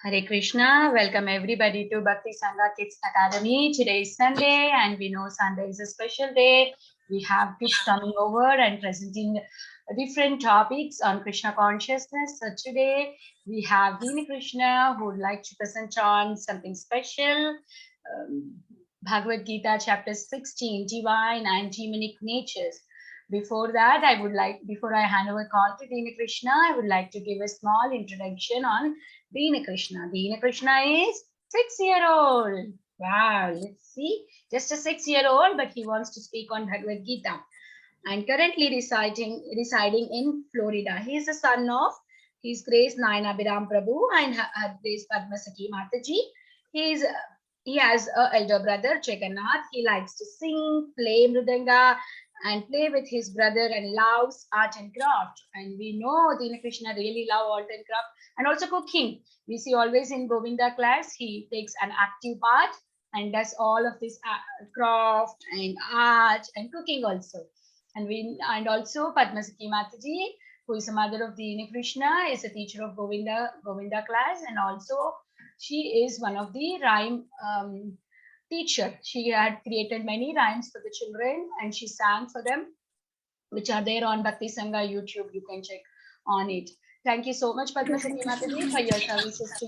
Hare Krishna, welcome everybody to Bhakti Sangha Kids Academy. Today is Sunday and we know Sunday is a special day. We have kids coming over and presenting different topics on Krishna consciousness. So today we have Dini Krishna who would like to present on something special. Bhagavad Gita chapter 16, Divine and Demonic Natures. Before that, before I hand over call to Dini Krishna, I would like to give a small introduction on Dina Krishna. Dina Krishna is 6-year-old. Wow, let's see. Just a 6-year-old, but he wants to speak on Bhagavad Gita. And currently residing in Florida. He is the son of His Grace Naina Abhiram Prabhu and Her Grace Padmasaki Mataji. He has an elder brother, Jagannath. He likes to sing, play mridanga, and play with his brother and loves art and craft. And we know Dina Krishna really love art and craft and also cooking. We see always in Govinda class, he takes an active part and does all of this craft and art and cooking also. And also Padmasaki Mataji, who is a mother of Dini Krishna, is a teacher of Govinda class, and also she is one of the rhyme teacher. She had created many rhymes for the children and she sang for them, which are there on Bhakti Sangha YouTube. You can check on it. Thank you so much, Padmasaki Mataji, for your services to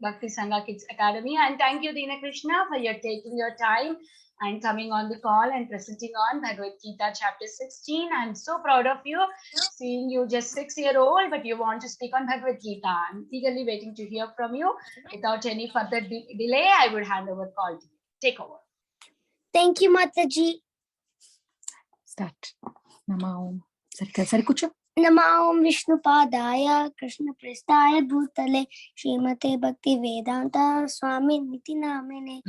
Bhakti Sangha Kids Academy. And thank you, Dina Krishna, for your taking your time and coming on the call and presenting on Bhagavad Gita chapter 16. I'm so proud of you, seeing you just 6-year-old, but you want to speak on Bhagavad Gita. I'm eagerly waiting to hear from you. Without any further delay, I would hand over call to you. Take over. Thank you, Mataji. Start. Namo. Sari kucho. Namo Vishnupadaya Krishna Prestaya Bhutale Srimate Bhakti Vedanta Swami Niti Namene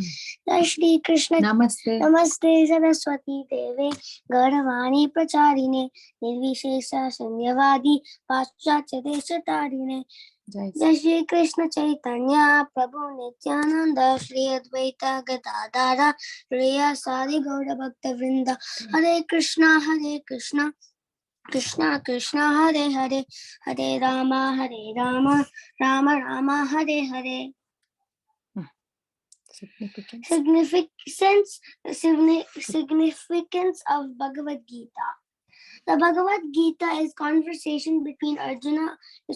Jai Shri Krishna Namaste. Namaste Saraswati Deve Gauravani Pracharine Nirvishesha Sanyavadi Paschatya Deshatarine Jai Shri Krishna Chaitanya Prabhu Nityananda Shri Advaita Gadadara Shriya Sadi Gaura Bhakta Vrinda Hare Krishna Krishna Krishna Hare Hare Hare Rama Rama Rama Hare Hare. Significance of Bhagavad Gita. The Bhagavad Gita is conversation between Arjuna, a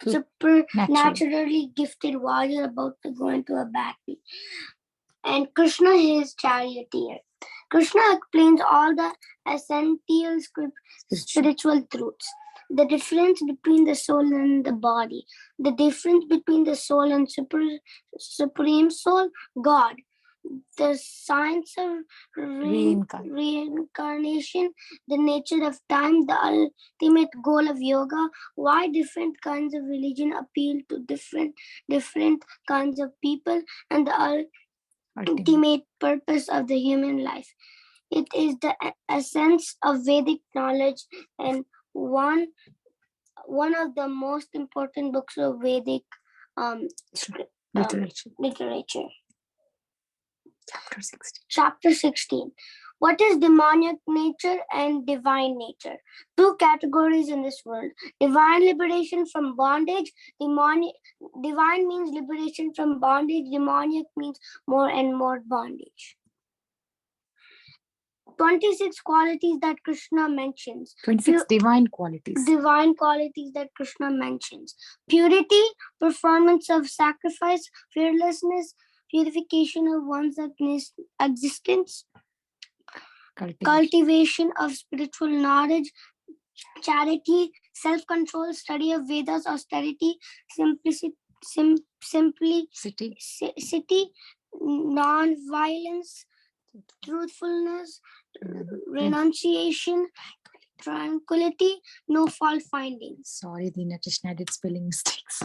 supernaturally gifted warrior about to go into a battle, and Krishna, his charioteer. Krishna explains all the essential spiritual truths. The difference between the soul and the body. The difference between the soul and supreme soul, God. The science of reincarnation, the nature of time, the ultimate goal of yoga, why different kinds of religion appeal to different kinds of people, and the ultimate purpose of the human life. It is the essence of Vedic knowledge and one of the most important books of Vedic literature. Chapter 16. What is demonic nature and divine nature? Two categories in this world. Divine liberation from bondage. Divine means liberation from bondage. Demonic means more and more bondage. 26 qualities that Krishna mentions. 26 divine qualities. Divine qualities that Krishna mentions. Purity, performance of sacrifice, fearlessness, purification of one's existence, cultivation of spiritual knowledge, charity, self-control, study of Vedas, austerity, simplicity, non-violence, truthfulness, renunciation, tranquility, no fault finding. Sorry, Dina Krishna, I did spelling mistakes.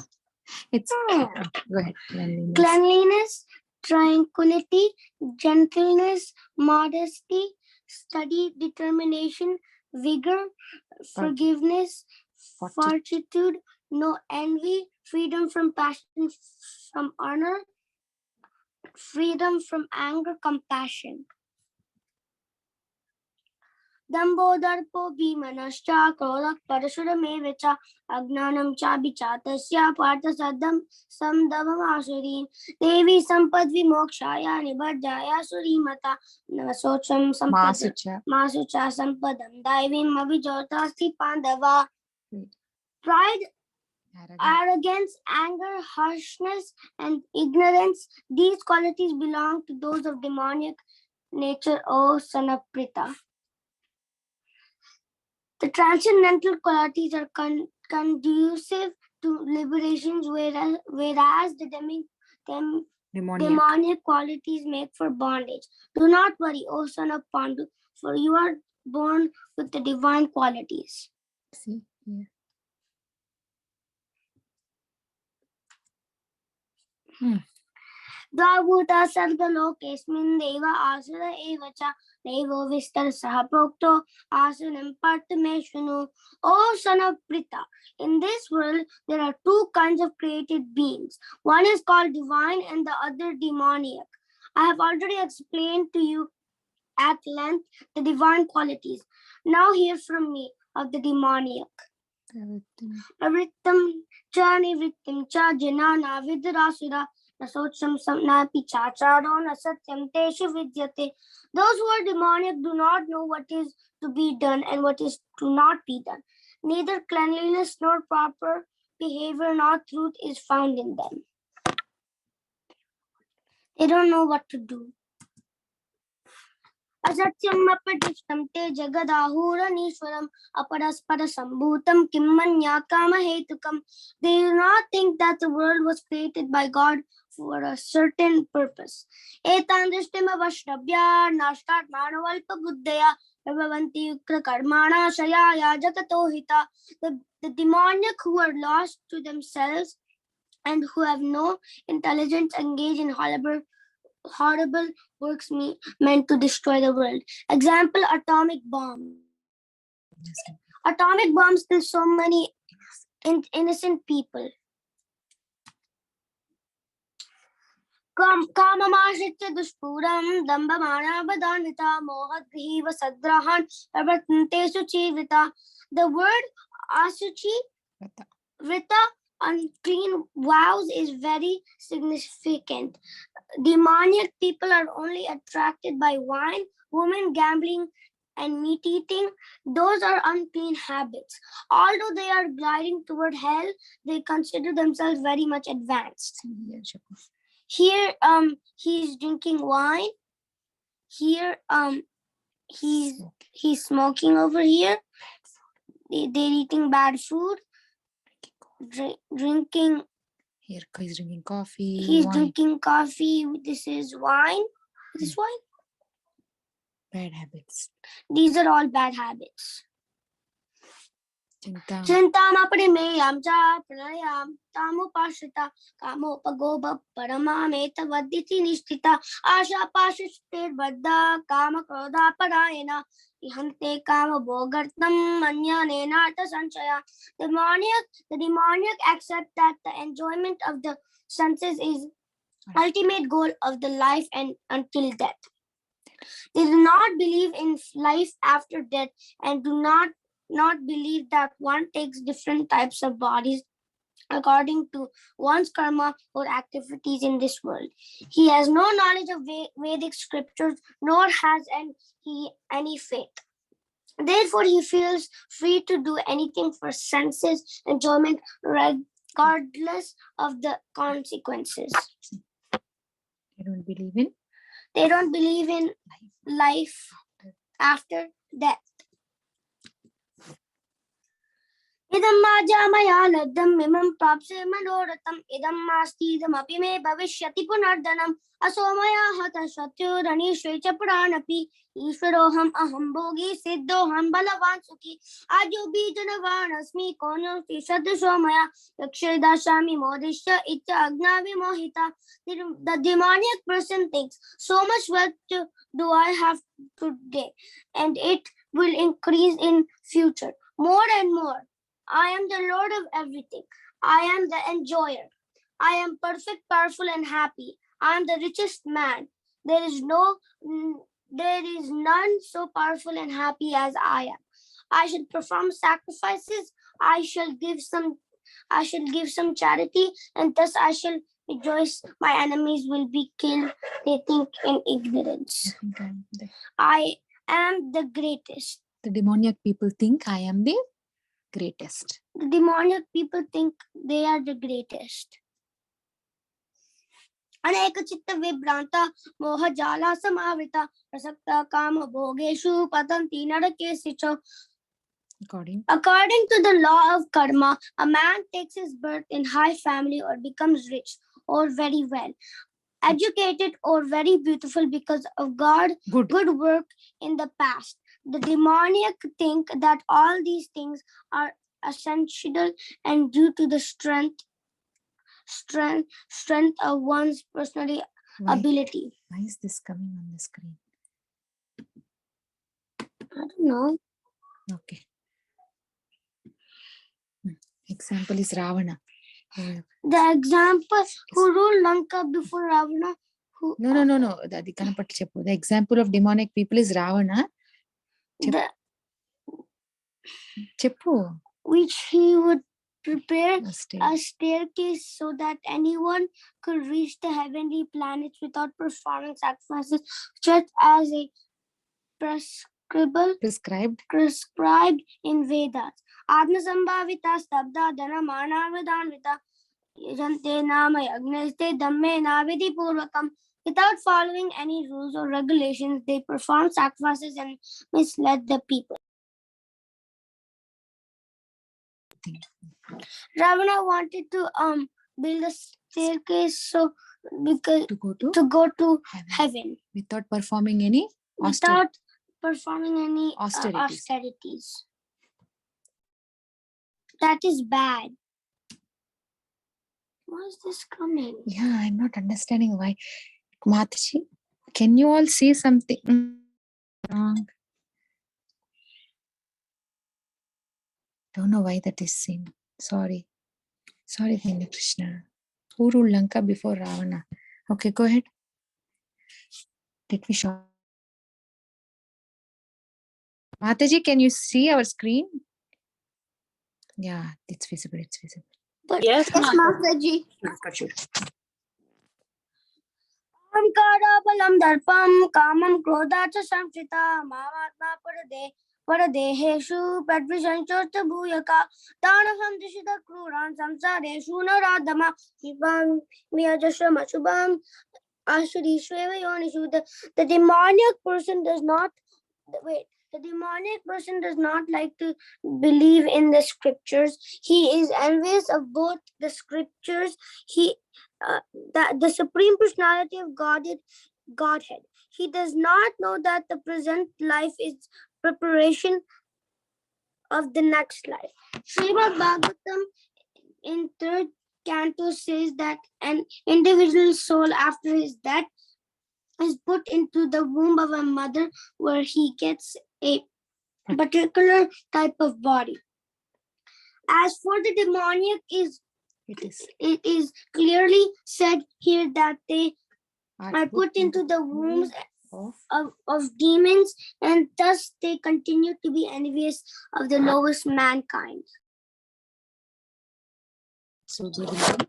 It's go ahead. Cleanliness, tranquility, gentleness, modesty, study, determination, vigor, forgiveness, fortitude, no envy, freedom from passion, from honor, freedom from anger, compassion. Dambo darpo bhimanascha krodak parashurameva cha agnanam cha bichatasya parthasadam samdavam asurin devi sampad vimokshaya nibadjaya surimata navasocham sampad Masucha. masucha sampadam daivim abhijotasti pandava. Wait. Pride, Arrogant. arrogance, anger, harshness, and ignorance, these qualities belong to those of demoniac nature, O son of Pritha. The transcendental qualities are conducive to liberations, whereas the Demoniac. demoniac qualities make for bondage. Do not worry, O son of Pandu, for you are born with the divine qualities. See here. द्वाभूता सर्गलोकेऽस्मिन् देव आसुर एव च देवो विस्तरसः प्रोक्तो आसुरं पार्थ मे शृणु. O son of Pritha, in this world there are two kinds of created beings. One is called divine and the other demoniac. I have already explained to you at length the divine qualities. Now hear from me of the demoniac. Pravrittam cha nivrittim cha janana vidrasura nasocham samnapi chacharo nasatyam teshu vidyate. Those who are demoniac do not know what is to be done and what is to not be done. Neither cleanliness nor proper behavior nor truth is found in them. They don't know what to do. Asatyam apatishtam te jagadahuranishwaram aparaspara sambhutam kimmanya kama hetukam. They do not think that the world was created by God for a certain purpose. Etan drishtim avashrabhya nashtat manavalpa buddhaya prabhavanti yukra karmana shayaya jakatohita. The demoniac who are lost to themselves and who have no intelligence engage in horrible works meant to destroy the world. Example, atomic bomb. Atomic bombs kill so many innocent people. Kamamashritya dushpuram dambhamanabadhanvita mohat-grihiva sadrahan pravartantesu chivita. The word asuchi, vrita, unclean vows is very significant. Demoniac people are only attracted by wine, women, gambling, and meat eating. Those are unclean habits. Although they are gliding toward hell, they consider themselves very much advanced. Here, he's drinking wine. Here, he's smoking over here. They're eating bad food. Drinking. Here he's drinking coffee. He's wine. drinking coffee. This is wine. This is wine. Bad habits. These are all bad habits. Chintamaprimeyam cha pranayam tamupashita kamopagoba paramameta vadditi nishtita asha pashishtir vaddha kama krodha parayana ihante kama bogartam manyanena artha sanchaya. The demoniac accept that the enjoyment of the senses is ultimate goal of the life and until death. They do not believe in life after death and do not believe that one takes different types of bodies according to one's karma or activities in this world. He has no knowledge of Vedic scriptures, nor has he any faith. Therefore, he feels free to do anything for senses enjoyment, regardless of the consequences. They don't believe in. They don't believe in life after death. Idam maja maya laddam imam prapse manoratam idam masti idam api me bhavishyati punardanam asomaya hata satyo ranishvecha pranapi ishvaroham aham bhogi siddhoham balavan sukhi ajo bijanavan asmi kono tishaddho maya yakshedashami modishya itya agnavi mohita. The demoniac person thinks, so much wealth do I have today, and it will increase in future more and more. I am the Lord of everything. I am the enjoyer. I am perfect, powerful, and happy. I am the richest man. There is no there is none so powerful and happy as I am. I shall perform sacrifices. I shall give some charity, and thus I shall rejoice. My enemies will be killed. They think in ignorance. I think I I am am the greatest. the demoniac people think I am the greatest. The demoniac people think they are the greatest. अनेक चित्त विभ्रांता मोह जाला समावृता प्रसक्ता काम भोगेषु पतन्ति नरकेषु. According to the law of karma, a man takes his birth in high family or becomes rich or very well educated or very beautiful because of good work in the past. The demoniac think that all these things are essential and due to the strength of one's personal ability. Why is this coming on the screen? I don't know. Okay. Example is Ravana. The example who ruled Lanka before Ravana. No. The Kanapatti Cheppu. The example of demonic people is Ravana. Cheppu. Which he would prepare a staircase so that anyone could reach the heavenly planets without performing sacrifices, just as a prescribed in Vedas. Atma Sambhavita Stabda Dana Manavidanvita Yajante Nama Yagneste Damme Navidi Purvakam. Without following any rules or regulations, they perform sacrifices and misled the people. Ravana wanted to build a staircase so because to go to heaven without performing any austerities. That is bad. Why is this coming? Yeah, I'm not understanding why. Mataji, can you all see something wrong? Don't know why that is seen. Sorry, Dina Krishna. Who ruled Lanka before Ravana? Okay, go ahead. Let me show. Mataji, can you see our screen? Yeah, it's visible. But yes, Mataji. Ahamkarabalam darpam kamam krodhacha samshrita mamatma Paradeheshu Padvishanchota Bhuyaka Tanaham Dishita Kruran Samsareshu Naradama Shibam Miyajashama Shubham Ashuri Shweva Yonishu. The demoniac person does not like to believe in the scriptures. He is envious of both the scriptures, the Supreme Personality of Godhead. He does not know that the present life is preparation of the next life. Srimad Bhagavatam in 3rd canto says that an individual soul after his death is put into the womb of a mother where he gets a particular type of body. As for the demoniac, it is clearly said here that they are put into the wombs of demons, and thus they continue to be envious of the lowest mankind. So Janmani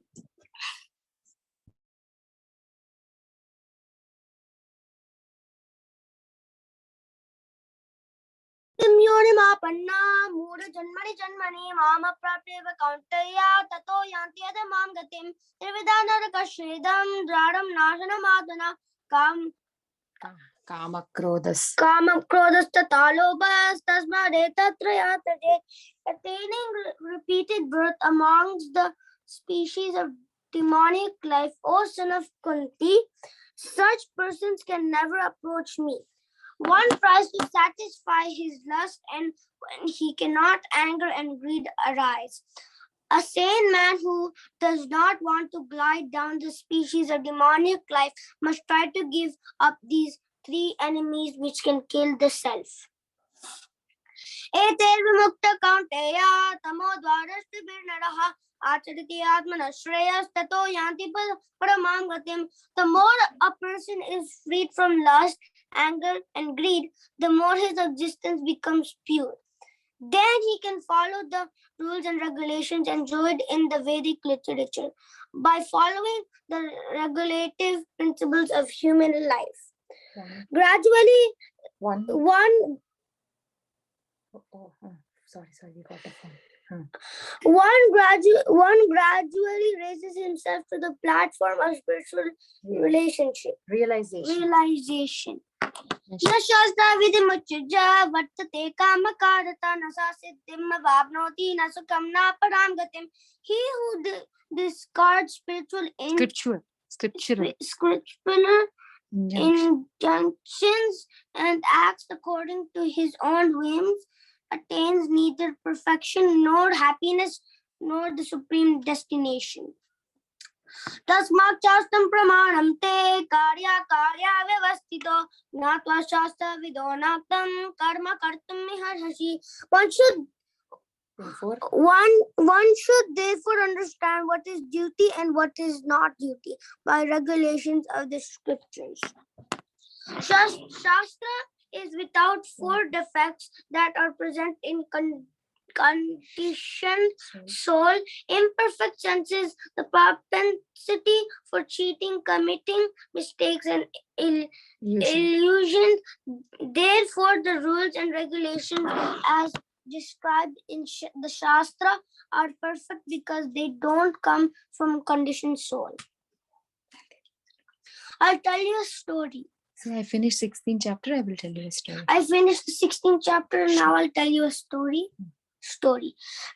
mama prapeva kauntaya tato yanti adamam gatim trividana rakashridam dradam nashana madana Kamakrodas tatalobas tasmade tatrayataje. Attaining repeated birth amongst the species of demonic life, O son of Kunti, such persons can never approach me. One tries to satisfy his lust, and when he cannot, anger and greed arise. A sane man who does not want to glide down the species of demonic life must try to give up these 3 enemies which can kill the self. Etervimukta kaunteya tamo dvarashti birnaraha achariti atmana shreyas tato yanti paramam gatim. The more a person is freed from lust anger, and greed, the more his existence becomes pure. Then he can follow the rules and regulations enjoyed in the Vedic literature by following the regulative principles of human life. Gradually, One. one Sorry, we got a phone. one gradually raises himself to the platform of spiritual relationship. Realization. न शास्त्र विधिमुच्यजा वर्तते कामकारता न सा सिद्धिं वाप्नोति न सुखं न परां गतिम्. He who discards spiritual injunctions and acts according to his own whims attains neither perfection nor happiness nor the supreme destination. तस्मात् शास्त्रं प्रमाणं ते कार्याव्यवस्थितो ज्ञात्वा शास्त्रविदो नाक्तं कर्म कर्तुमिहार्हसि. One should therefore understand what is duty and what is not duty by regulations of the scriptures. Shastra is without four defects that are present in conditioned soul: imperfect senses, the propensity for cheating, committing mistakes, and illusion. Therefore, the rules and regulations as described in the Shastra are perfect because they don't come from conditioned soul. I'll tell you a story. So I finished 16th chapter. I will tell you a story. I finished the 16th chapter. Now I'll tell you a story.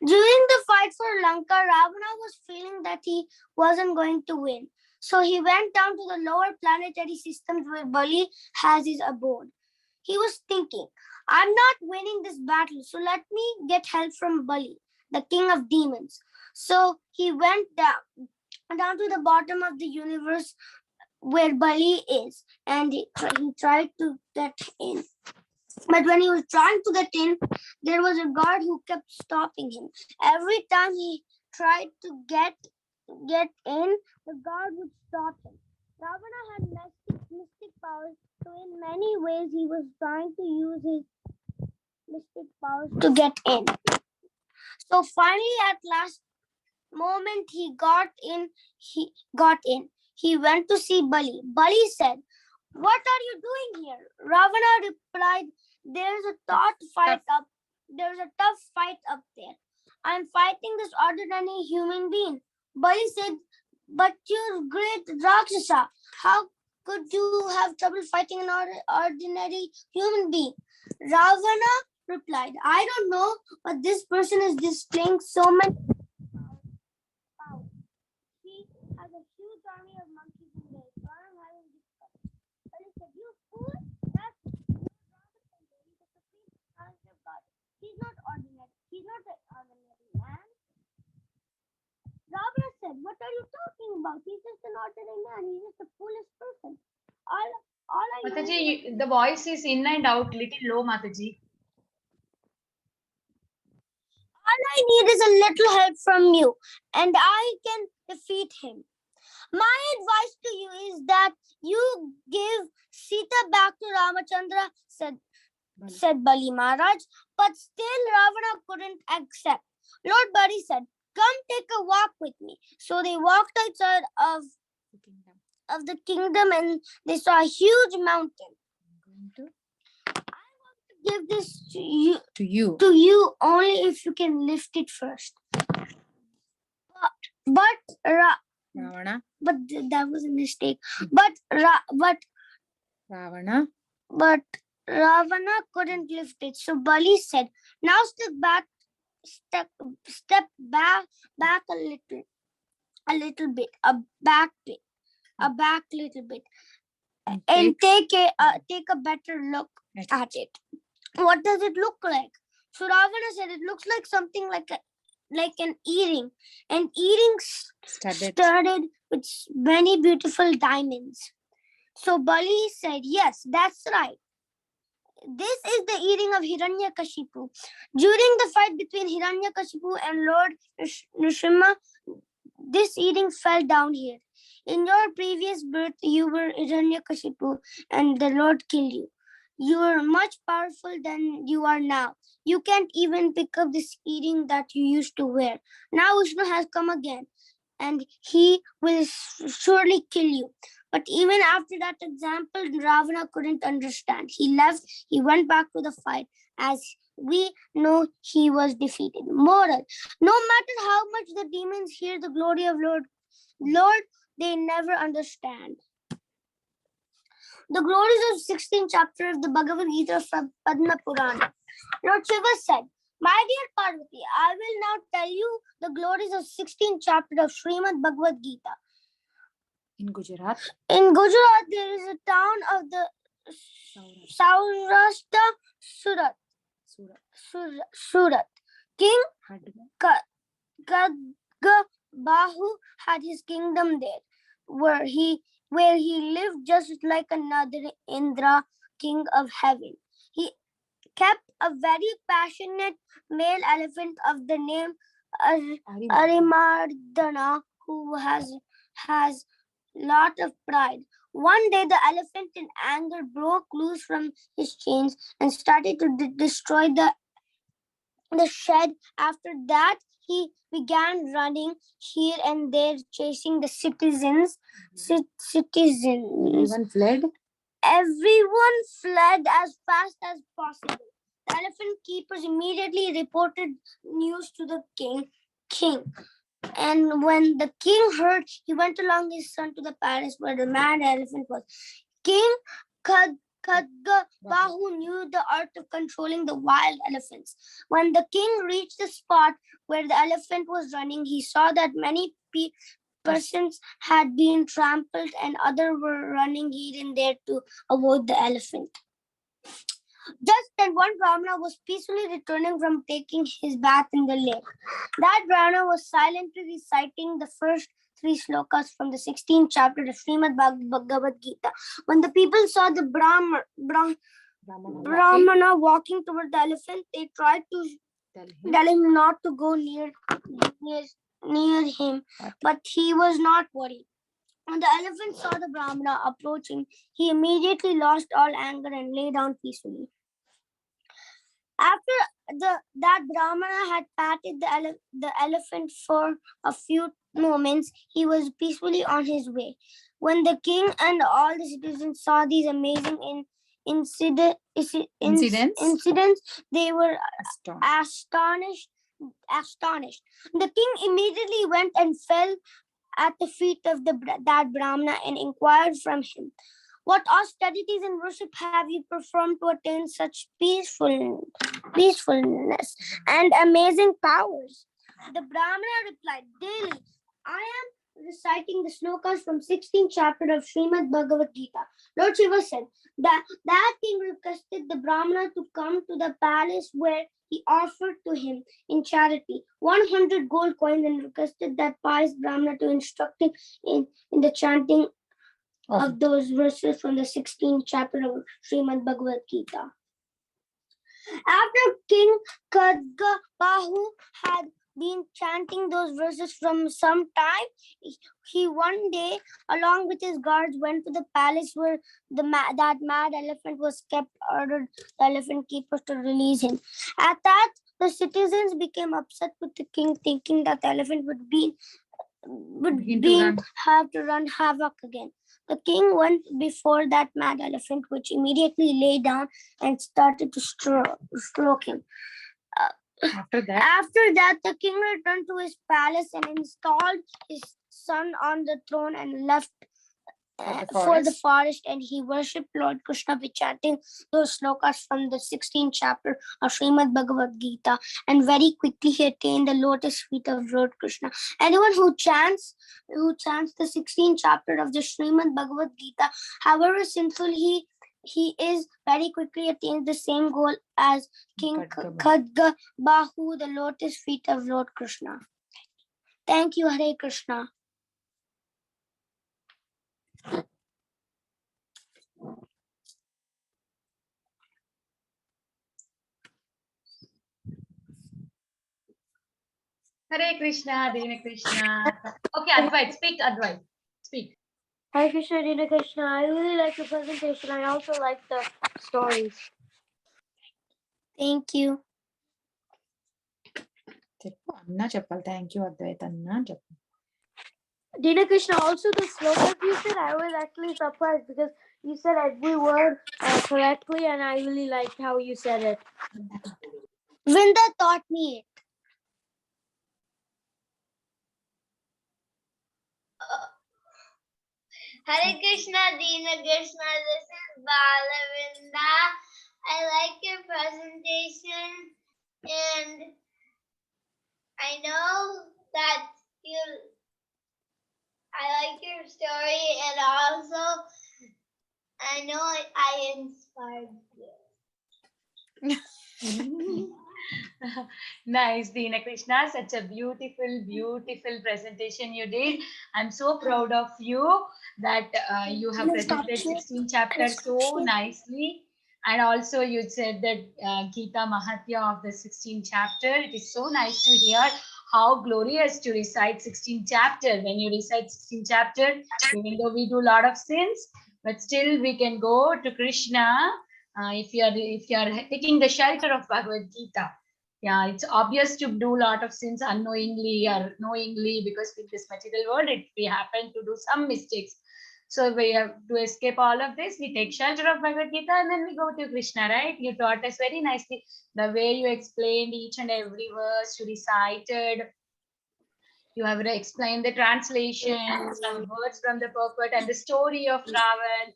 During the fight for Lanka, Ravana was feeling that he wasn't going to win. So he went down to the lower planetary systems where Bali has his abode. He was thinking, I'm not winning this battle, so let me get help from Bali, the king of demons. So he went down to the bottom of the universe where Bali is, and he tried to get in. But when he was trying to get in, there was a guard who kept stopping him. Every time he tried to get in, the guard would stop him. Ravana had mystic powers, so in many ways he was trying to use his mystic powers to get in. So finally, at last moment, he got in. He went to see Bali. Bali said, "What are you doing here?" Ravana replied, There's a tough fight up there. I'm fighting this ordinary human being." Bali said, "But you're great Rakshasa. How could you have trouble fighting an ordinary human being?" Ravana replied, "I don't know, but this person is displaying so much power. He has a huge army of monkeys and bears. So I'm having this fight." Bali said, "You fool! He's not ordinary. He's not an ordinary man." Ravana said, "What are you talking about? He's just an ordinary man. He's just a foolish person. Mataji, the voice is in and out, little low, Mataji. All I need is a little help from you, and I can defeat him. My advice to you is that you give Sita back to Ramachandra," said Bali Maharaj. But still Ravana couldn't accept. Lord Bali said, "Come take a walk with me." So they walked outside of the kingdom and they saw a huge mountain. I want to give this to you only if you can lift it first. But Ravana. But that was a mistake. But Ravana couldn't lift it. So Bali said, "Now step back a little bit, and take a better look at it. What does it look like?" So Ravana said, "It looks like something like an earring, an earring studded with many beautiful diamonds." So Bali said, "Yes, that's right. This is the earring of Hiranyakashipu. During the fight between Hiranyakashipu and Lord Nrsimha, this earring fell down here. In your previous birth, you were Hiranyakashipu, and the Lord killed you. You are much powerful than you are now. You can't even pick up this earring that you used to wear. Now Vishnu has come again, and he will surely kill you. But even after that example, Ravana couldn't understand. He left, he went back to the fight. As we know, he was defeated. Moral: no matter how much the demons hear the glory of Lord, they never understand. The glories of 16th chapter of the Bhagavad Gita from Padma Purana. Lord Shiva said, "My dear Parvati, I will now tell you the glories of 16th chapter of Srimad Bhagavad Gita." In Gujarat. In Gujarat, there is a town of the Saurashtra, Surat. King Khadga Bahu had his kingdom there, where he lived just like another Indra, king of heaven. He kept a very passionate male elephant of the name Arimardana, who has lot of pride. One day, the elephant in anger broke loose from his chains and started to destroy the shed. After that, he began running here and there, chasing the citizens. Everyone fled. Everyone fled as fast as possible. The elephant keepers immediately reported news to the king. And when the king heard, he went along his son to the palace where the mad elephant was. King Khadga Bahu knew the art of controlling the wild elephants. When the king reached the spot where the elephant was running, he saw that many persons had been trampled and others were running here and there to avoid the elephant. Just then, one Brahmana was peacefully returning from taking his bath in the lake. That Brahmana was silently reciting the first 3 slokas from the 16th chapter of Srimad Bhagavad Gita. When the people saw the Brahmana walking toward the elephant, they tried to tell him not to go near him, but he was not worried. When the elephant saw the Brahmana approaching, he immediately lost all anger and lay down peacefully. After that Brahmana had patted the elephant for a few moments, he was peacefully on his way. When the king and all the citizens saw these amazing incidents, they were astonished. The king immediately went and fell at the feet of that Brahmana and inquired from him, "What austerities and worship have you performed to attain such peacefulness and amazing powers?" The Brahmana replied, "Daily, I am reciting the slokas from 16th chapter of Srimad Bhagavad Gita." Lord Shiva said that king requested the Brahmana to come to the palace where he offered to him in charity 100 gold coins and requested that pious Brahmana to instruct him in the chanting of those verses from the 16th chapter of Srimad Bhagavad Gita. After King Khadga Bahu had been chanting those verses from some time, he one day, along with his guards, went to the palace where that mad elephant was kept, ordered the elephant keepers to release him. At that, the citizens became upset with the king, thinking that the elephant would have to run havoc again. The king went before that mad elephant, which immediately lay down and started to stroke him. After that, the king returned to his palace and installed his son on the throne and left for the forest, and he worshipped Lord Krishna by chanting those slokas from the 16th chapter of Srimad Bhagavad Gita, and very quickly he attained the lotus feet of Lord Krishna. Anyone who chants the 16th chapter of the Srimad Bhagavad Gita, however sinful he is, very quickly attains the same goal as King Khadga Bahu, the lotus feet of Lord Krishna. Thank you, Hare Krishna. Hare Krishna, Hare Krishna. Okay, Advait, speak, Advait. Speak. Hare Krishna, Dina Krishna. I really like the presentation. I also like the stories. Thank you. చెప్పు అన్నా చెప్పాలి. Thank you Advait అన్నా చెప్పు. Dina Krishna, also the slogan you said, I was actually surprised because you said every word correctly, and I really liked how you said it. Vinda taught me it. Hare Krishna, Dina Krishna, this is Balavinda. I like your presentation, and I know that I like your story, and also I know I inspired you. Nice, Dina Krishna. Such a beautiful presentation you did. I'm so proud of you that you have presented 16 chapters so nicely. And also you said that Gita Mahatya of the 16th chapter. It is so nice to hear how glorious to recite 16 chapter. When you recite 16 chapter, even though we do a lot of sins, but still we can go to Krishna if you are taking the shelter of Bhagavad Gita. Yeah, it's obvious to do a lot of sins unknowingly or knowingly, because in this material world, we happen to do some mistakes. So we have to escape all of this. We take shelter of Bhagavad Gita and then we go to Krishna, right? You taught us very nicely the way you explained each and every verse, you recited. You have explained the translation, some words from the purport, and the story of Ravan.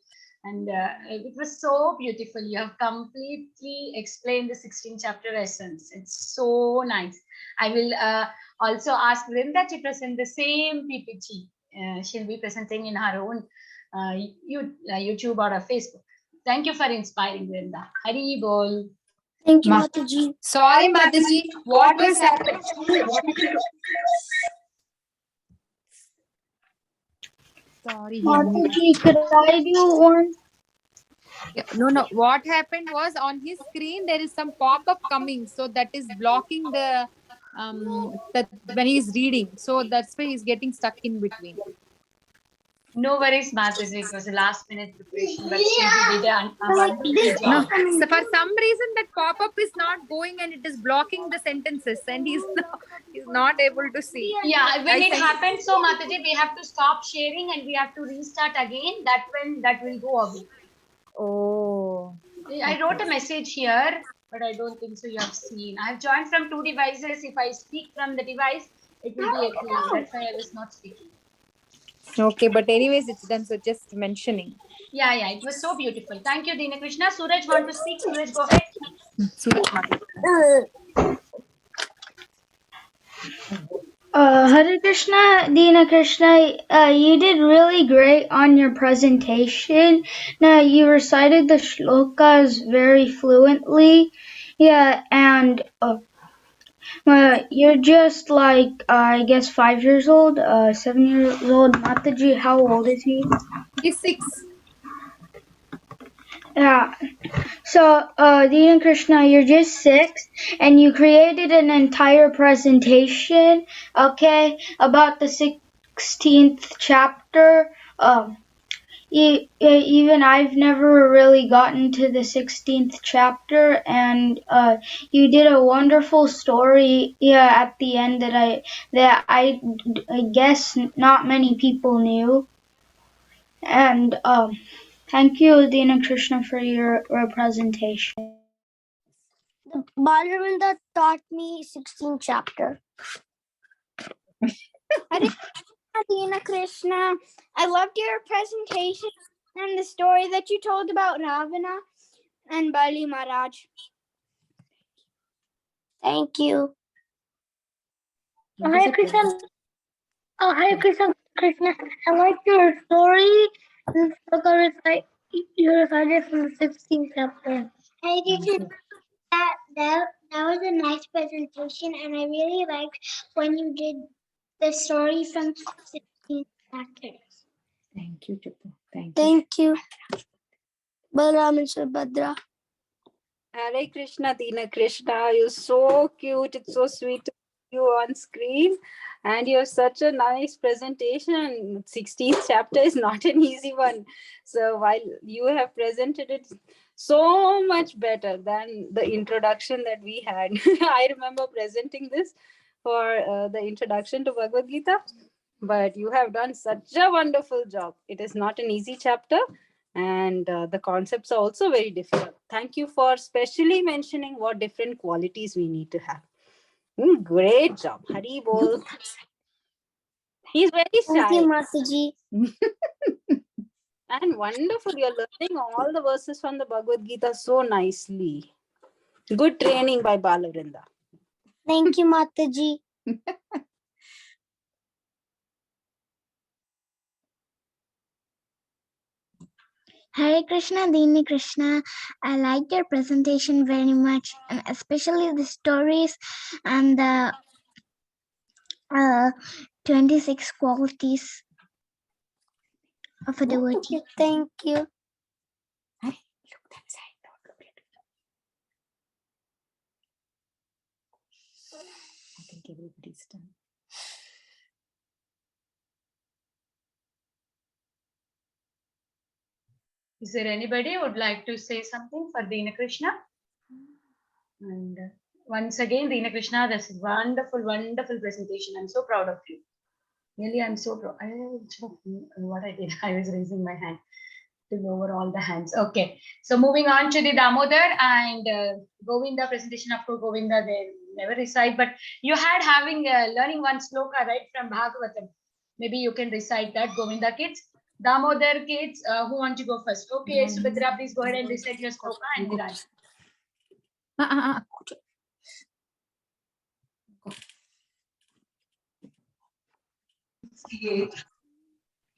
And it was so beautiful. You have completely explained the 16th chapter essence. It's so nice. I will also ask Vrinda to present the same PPT. She'll be presenting in her own YouTube or Facebook. Thank you for inspiring, Vrinda. Hari Bol. Thank you, Ma- Mataji. Sorry, Mataji. What was happening? Sorry. Mataji, could I do one? No. What happened was on his screen there is some pop-up coming, so that is blocking the that when he's reading. So that's why he's getting stuck in between. No worries, Mataji. It was a last minute preparation, but still he did a wonderful job. No, so for some reason that pop-up is not going and it is blocking the sentences, and he's not able to see. Yeah, when I it sent- happens, so Mataji, we have to stop sharing and we have to restart again. That will go away. Oh. I wrote a message here, but I don't think so you have seen. I have joined from 2 devices. If I speak from the device, it will be echoing. That's why I was not speaking. Okay, but anyways, it's done. So just mentioning. Yeah, it was so beautiful. Thank you, Dina Krishna. Suraj, want to speak? Suraj, go ahead. Hare Krishna, Dina Krishna, you did really great on your presentation. Now, you recited the shlokas very fluently. Yeah, and you're just like, I guess 5 years old, 7 years old. Mataji, how old is he? He's 6. Yeah. So, Dina Krishna, you're just 6, and you created an entire presentation, okay, about the 16th chapter. Even I've never really gotten to the 16th chapter, and you did a wonderful story, at the end that I guess not many people knew. And thank you, Dina Krishna, for your presentation. Balavinda taught me 16th chapter. Hare Dina Krishna. I loved your presentation and the story that you told about Ravana and Bali Maharaj. Thank you. Hare Krishna. Hare Krishna, Krishna. I like your story. You recited from the 16th chapter. Hare Krishna. That was a nice presentation, and I really liked when you did the story from 16th chapter. Thank you, Chupu. Thank you. Thank you. Balaram and Subhadra. Hare Krishna, Dina Krishna. You're so cute. It's so sweet to see you on screen, and you have such a nice presentation. 16th chapter is not an easy one. So while you have presented it so much better than the introduction that we had. I remember presenting this for the introduction to Bhagavad Gita, but you have done such a wonderful job. It is not an easy chapter, and the concepts are also very difficult. Thank you for specially mentioning what different qualities we need to have. Great job. Hari bol. He's very Thank you, shy Mataji. and wonderful. You're learning all the verses from the Bhagavad Gita so nicely. Good training by Balavrinda. Thank you, Mataji. Hare Krishna, Dini Krishna. I liked your presentation very much, and especially the stories and the 26 qualities of a devotee. Thank you. Hey, look that side. Don't look at it. I think everybody's done. Is there anybody who would like to say something for Dina Krishna? And once again, Dina Krishna, that's a wonderful, wonderful presentation. I'm so proud of you. Really, I'm so proud. What I did, I was raising my hand to go over all the hands. Okay, so moving on to the Damodar and Govinda presentation. Of course, Govinda, they never recite, but you had learning one sloka, right, from Bhagavatam. Maybe you can recite that, Govinda kids. Damodar kids, who want to go first? Okay, Subhadra, please go ahead and recite your sloka and Viraj.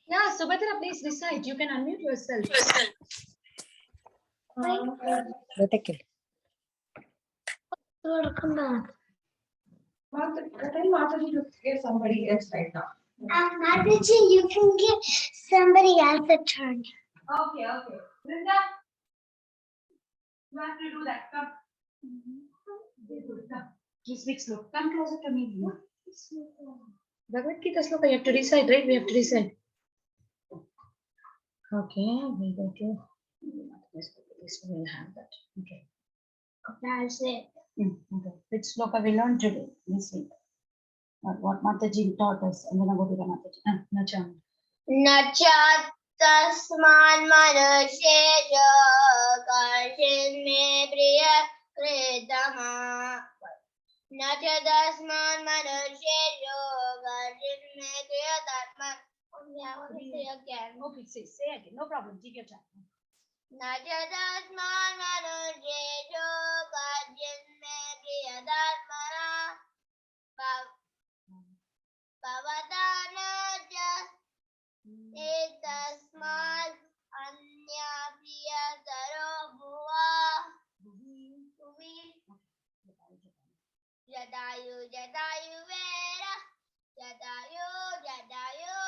Yeah, Subhadra, please recite. You can unmute yourself. Vertical. Come back. Mataji to get somebody else right now. Mataji, you can give somebody else a turn. Okay, okay. Vrinda, you have to do that. Come. Come. You speak slow. Come closer to me. Bhagavad Gita sloka, you have to recite, right? We have to recite. Okay, we go to this we will have that. Okay. That's it. Okay. Which sloka we learned today, this week? What Mataji taught us, and then I go to the Mataji. Nacham. Nacha tasman manushejo karshin me priya kritama. Nacha tasman manushejo karshin me priya dharma. Say again. Okay, say again. No problem. Take your time. Nacha tasman manushejo karshin me priya dharma. Pavadanaja etasmat anya priyataro bhuva bhuvi jadayu vera jadayu vera yo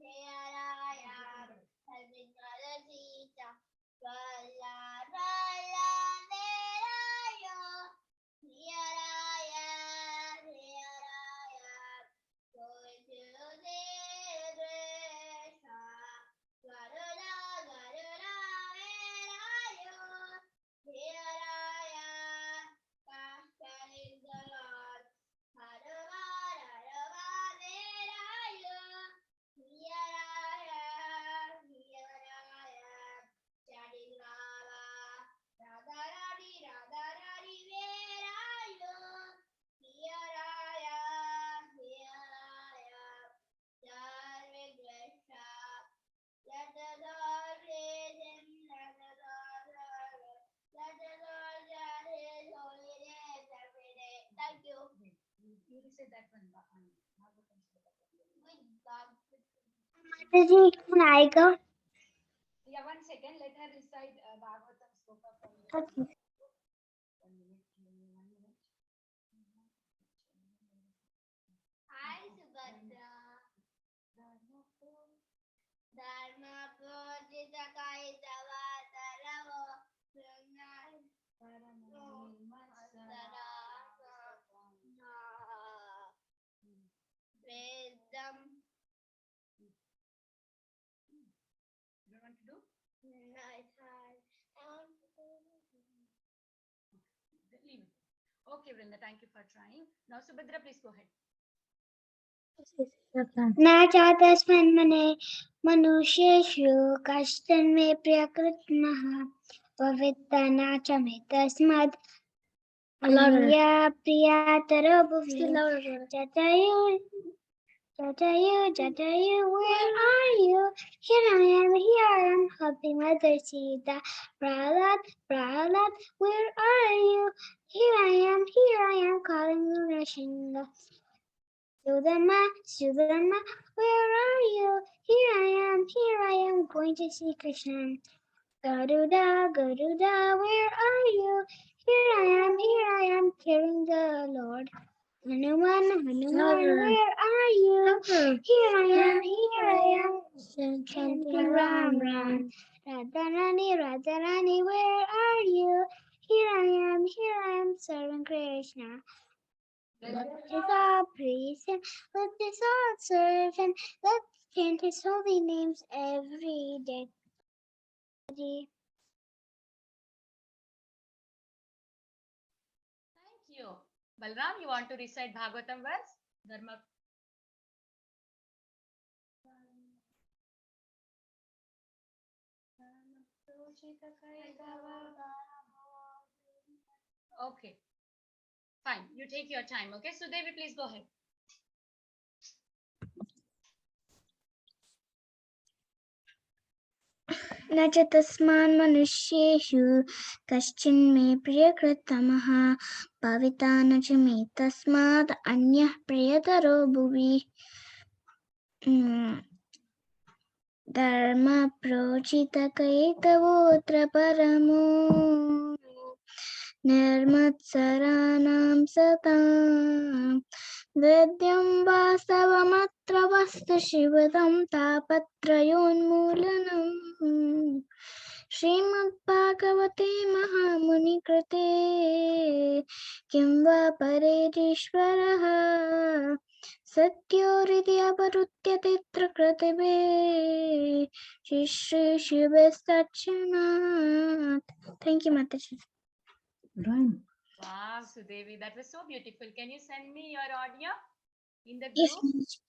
heyaraya harvindra sita kala vera yo heyaraya Thank you. You said that one. Mataji, can I go? Yeah, 1 second. Let her recite Bhagavatam sloka for you. Okay. 1 minute. Hi, Subhadra. Dharma Prodita Kai Dava Daravo Paramani Leave it. Okay, Vrinda, thank you for trying. Now, Subhadra, please go ahead. न चातस्मन्मने मनुष्येषु कश्चन मे प्रियकृत्मः पवित्र न च मे तस्मात् अन्या प्रियातरो भुवि Jatayu, where are you? Here I am, helping Mother Sita. Prahlad, where are you? Here I am, calling you Nrsimha. Sudama, where are you? Here I am, going to see Krishna. Garuda, where are you? Here I am, carrying the Lord. Hanuman, where are you? Here I am, chanting Ram Ram. Radharani, where are you? Here I am, serving Krishna. Let us all praise him, let us all serve him, let's chant his holy names every day. Thank you. Balram, you want to recite Bhagavatam verse? Dharma. Okay. Fine. You take your time. Okay. So, Devi, please go ahead. न च तस्मान् मनुष्येषु कश्चिन् मे प्रियकृतमः भविता न च मे तस्मात् अन्यः प्रियतरो भुवि धर्म प्रोचितकैतवोऽत्र परमो निर्मत्सराणां सताम् वेद्यं वास्तवमत्र वस्तु शिवदं तापत्रयोन्मूलनम् श्रीमद्भागवते महामुनिकृते किं वा परेरीश्वरः सत्योरिति अपरुत्यते कृतिभे Shri शिवस्तच्छनात्. Thank you, Mataji. Wow, Sudevi, that was so beautiful. Can you send me your audio in the Yes, group? Mataji.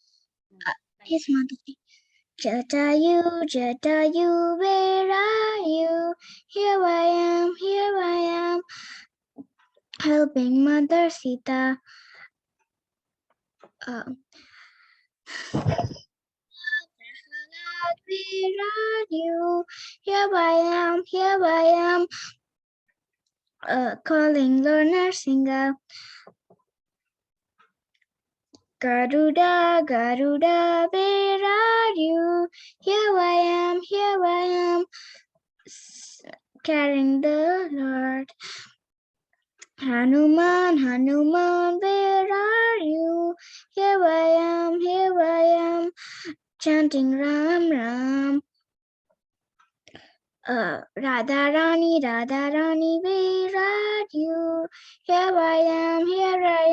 Thank Yes, Mataji. Jatayu, where are you? Here I am, helping Mother Sita. Where are you? Here I am, calling Lord Nrsimha. Garuda, where are you? Here I am, carrying the Lord. Hanuman, where are you? Here I am, chanting Ram Ram. Radharani, where are you? Here I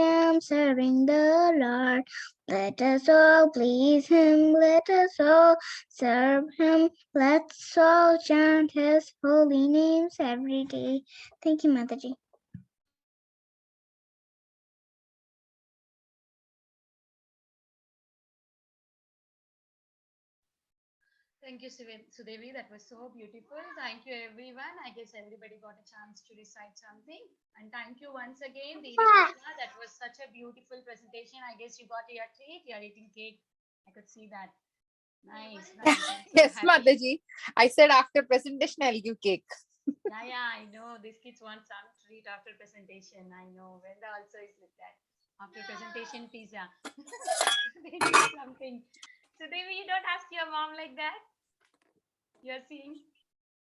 am, serving the Lord. Let us all please him, let us all serve him, let's all chant his holy names every day. Thank you, Mataji. Thank you, Sudevi. That was so beautiful. Thank you, everyone. I guess everybody got a chance to recite something. And thank you once again, Dini Krishna. That was such a beautiful presentation. I guess you got your treat. You're eating cake. I could see that. Nice. I'm so Yes, happy. Mataji. I said after presentation, I'll give cake. Yeah, I know. These kids want some treat after presentation. I know. Venda also is like that. After presentation, pizza. They need something. So, Devi, you don't ask your mom like that? You're seeing?